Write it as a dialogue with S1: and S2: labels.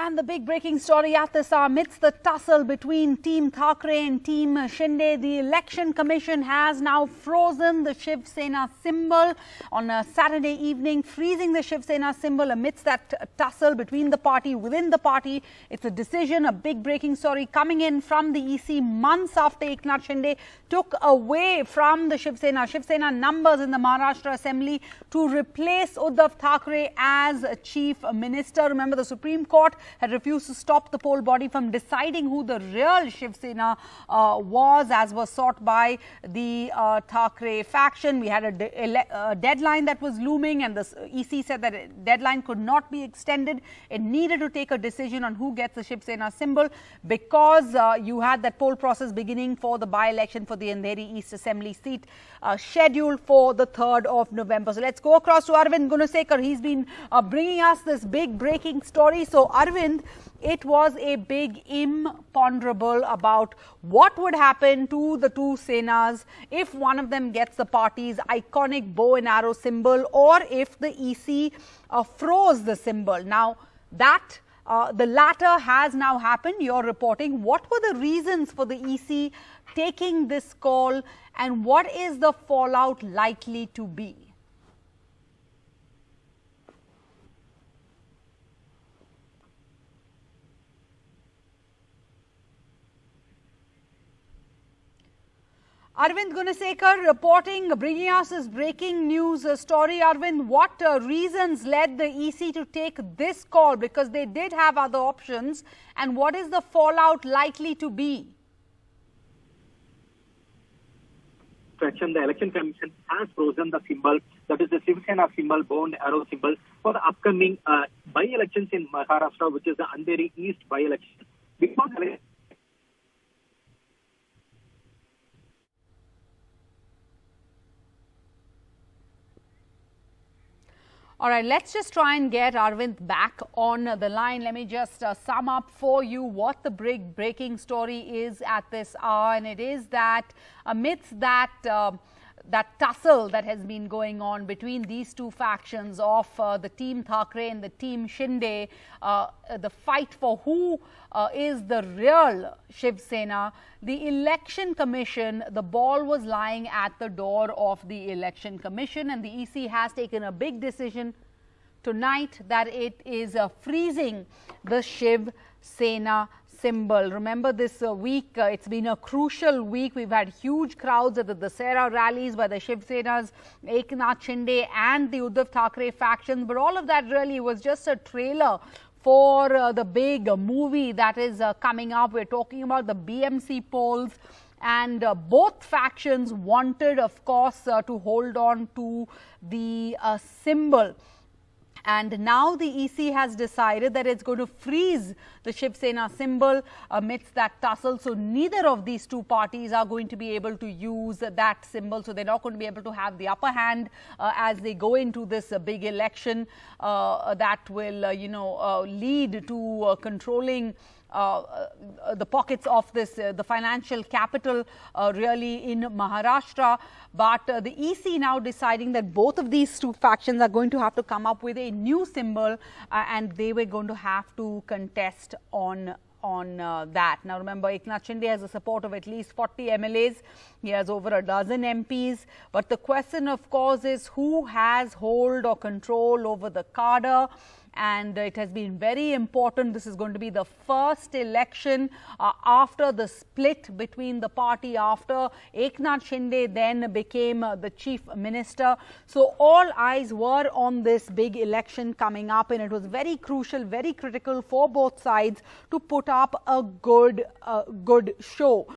S1: And the big breaking story at this hour, amidst the tussle between Team Thackeray and Team Shinde, the Election Commission has now frozen the Shiv Sena symbol on a Saturday evening, freezing the Shiv Sena symbol amidst that tussle between the party, within the party. It's a decision, a big breaking story coming in from the EC months after Eknath Shinde took away from the Shiv Sena numbers in the Maharashtra Assembly to replace Uddhav Thackeray as Chief Minister. Remember, the Supreme Court had refused to stop the poll body from deciding who the real Shiv Sena was, as was sought by the Thackeray faction. We had a deadline that was looming, and the EC said that a deadline could not be extended. It needed to take a decision on who gets the Shiv Sena symbol because you had that poll process beginning for the by-election for the Andheri East Assembly seat scheduled for the 3rd of November. So let's go across to Arvind Gunasekar. He's been bringing us this big breaking story. So Arvind, it was a big imponderable about what would happen to the two Senas if one of them gets the party's iconic bow and arrow symbol, or if the EC froze the symbol. Now that the latter has now happened, you're reporting. What were the reasons for the EC taking this call, and what is the fallout likely to be? Arvind Gunasekar reporting, bringing us this breaking news story. Arvind, what reasons led the EC to take this call? Because they did have other options. And what is the fallout likely to be?
S2: The Election Commission has frozen the symbol, that is the Shiv Sena symbol, bow and arrow symbol, for the upcoming by-elections in Maharashtra, which is the Andheri East by-election. Because
S1: all right, let's just try and get Arvind back on the line. Let me just sum up for you what the breaking story is at this hour. And it is that amidst that tussle that has been going on between these two factions of the Team Thackeray and the Team Shinde, the fight for who is the real Shiv Sena, the Election Commission, the ball was lying at the door of the Election Commission, and the EC has taken a big decision tonight that it is freezing the Shiv Sena symbol. Remember, this week, it's been a crucial week. We've had huge crowds at the Dussehra rallies by the Shiv Sena's Eknath Shinde and the Uddhav Thackeray factions. But all of that really was just a trailer for the big movie that is coming up. We're talking about the BMC polls. And both factions wanted, of course, to hold on to the symbol. And now the EC has decided that it's going to freeze the Shiv Sena symbol amidst that tussle. So neither of these two parties are going to be able to use that symbol. So they're not going to be able to have the upper hand as they go into this big election that will, lead to controlling the pockets of this, the financial capital really in Maharashtra. But the EC now deciding that both of these two factions are going to have to come up with a new symbol and they were going to have to contest on that. Now remember, Eknath Shinde has the support of at least 40 MLAs. He has over a dozen MPs. But the question, of course, is who has hold or control over the cadre. And it has been very important. This is going to be the first election after the split between the party, after Eknath Shinde then became the chief minister. So all eyes were on this big election coming up, and it was very crucial, very critical for both sides to put up a good show.